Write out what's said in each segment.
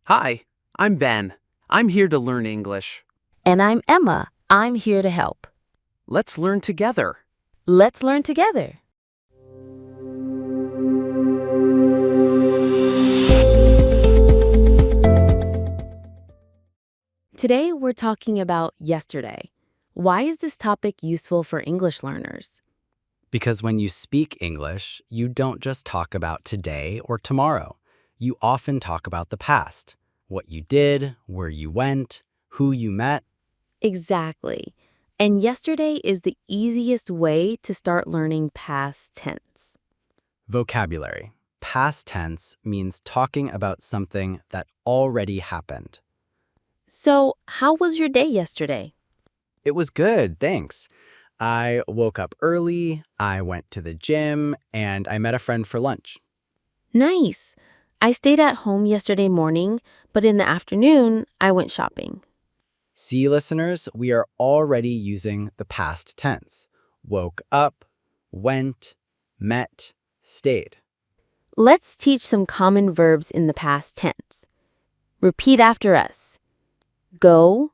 Hi, I'm Ben. I'm here to learn English. And I'm Emma. I'm here to help. Let's learn together. Let's learn together. Today we're talking about yesterday. Why is this topic useful for English learners? Because when you speak English, you don't just talk about today or tomorrow. You often talk about the past, what you did, where you went, who you met. Exactly. And yesterday is the easiest way to start learning past tense. Vocabulary. Past tense means talking about something that already happened. So, how was your day yesterday? It was good, thanks. I woke up early, I went to the gym, and I met a friend for lunch. Nice. I stayed at home yesterday morning, but in the afternoon, I went shopping. See, listeners, we are already using the past tense. Woke up, went, met, stayed. Let's teach some common verbs in the past tense. Repeat after us. Go,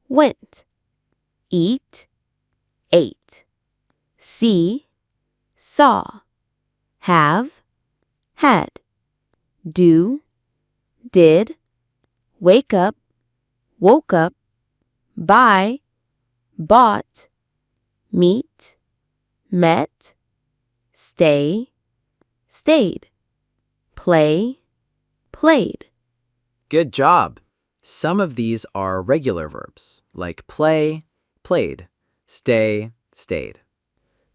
went. Eat, ate. See, saw. Have, had. Do, did. Wake up, woke up. Buy, bought. Meet, met. Stay, stayed. Play, played. Good job. Some of these are regular verbs, like play, played, stay, stayed.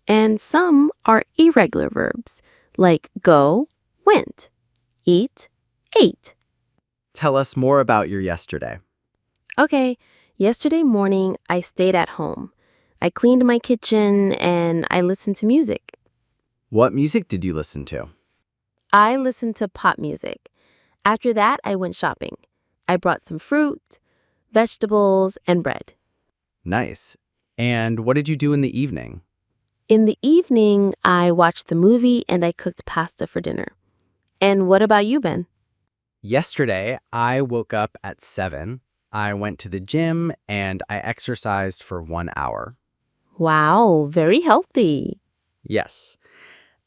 And some are irregular verbs, like go, went, eat, ate. Tell us more about your yesterday. Okay, yesterday morning I stayed at home. I cleaned my kitchen and I listened to music. What music did you listen to? I listened to pop music. After that, I went shopping. I brought some fruit, vegetables, and bread. Nice. And what did you do in the evening? In the evening, I watched the movie and I cooked pasta for dinner. And what about you, Ben? Yesterday, I woke up at 7. I went to the gym and I exercised for 1 hour. Wow, very healthy. Yes.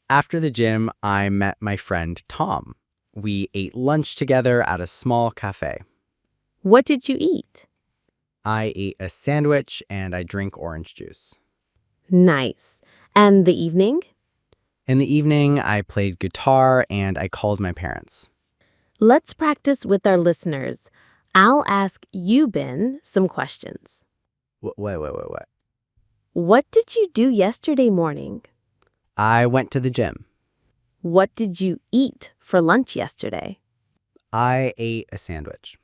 After the gym, I met my friend Tom. We ate lunch together at a small cafe. What did you eat? I ate a sandwich and I drank orange juice. Nice. And the evening? In the evening, I played guitar and I called my parents. Let's practice with our listeners. I'll ask you, Ben, some questions. Wait. What did you do yesterday morning? I went to the gym. What did you eat for lunch yesterday? I ate a sandwich.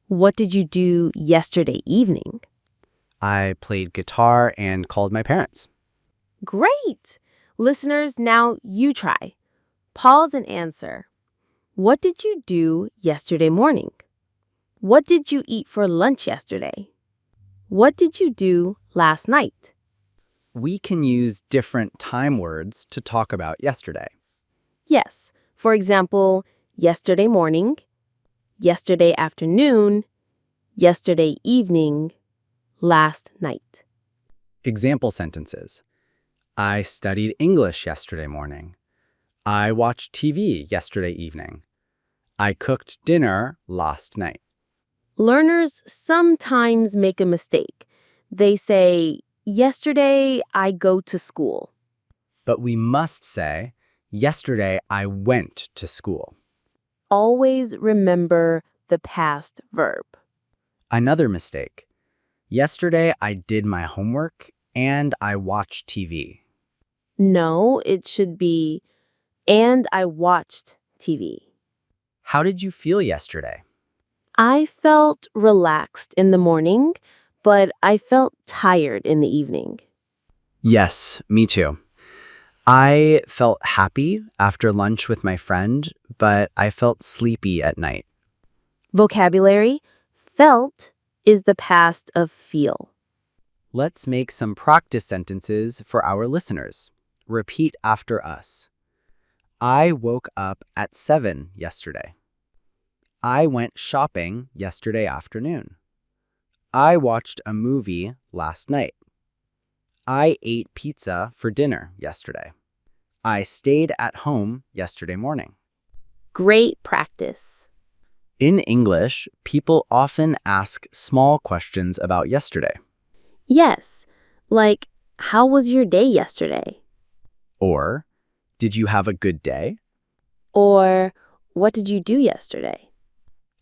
What did you do yesterday evening? I played guitar and called my parents. Great! Listeners, now you try. Pause and answer. What did you do yesterday morning? What did you eat for lunch yesterday? What did you do last night? We can use different time words to talk about yesterday. Yes, for example, yesterday morning, yesterday afternoon, yesterday evening, last night. Example sentences. I studied English yesterday morning. I watched TV yesterday evening. I cooked dinner last night. Learners sometimes make a mistake. They say, yesterday I go to school. But we must say, yesterday I went to school. Always remember the past verb. Another mistake. Yesterday I did my homework and I watched TV. No, it should be, and I watched TV. How did you feel yesterday? I felt relaxed in the morning, but I felt tired in the evening. Yes, me too. I felt happy after lunch with my friend, but I felt sleepy at night. Vocabulary: felt is the past of feel. Let's make some practice sentences for our listeners. Repeat after us. I woke up at 7 yesterday. I went shopping yesterday afternoon. I watched a movie last night. I ate pizza for dinner yesterday. I stayed at home yesterday morning. Great practice. In English, people often ask small questions about yesterday. Yes, like, how was your day yesterday? Or, did you have a good day? Or, what did you do yesterday?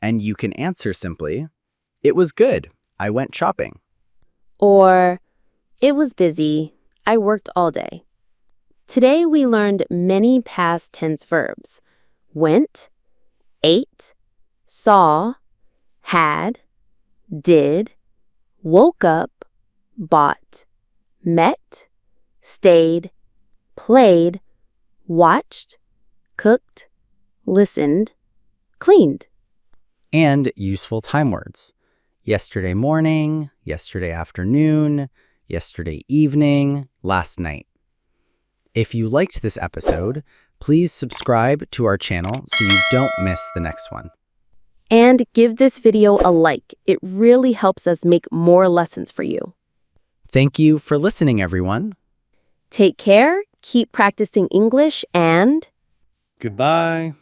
And you can answer simply, it was good. I went shopping. Or, it was busy. I worked all day. Today we learned many past tense verbs. Went, ate, saw, had, did, woke up, bought, met, stayed, played, watched, cooked, listened, cleaned. And useful time words. Yesterday morning, yesterday afternoon, yesterday evening, last night. If you liked this episode, please subscribe to our channel so you don't miss the next one. And give this video a like. It really helps us make more lessons for you. Thank you for listening, everyone. Take care, keep practicing English, and Goodbye.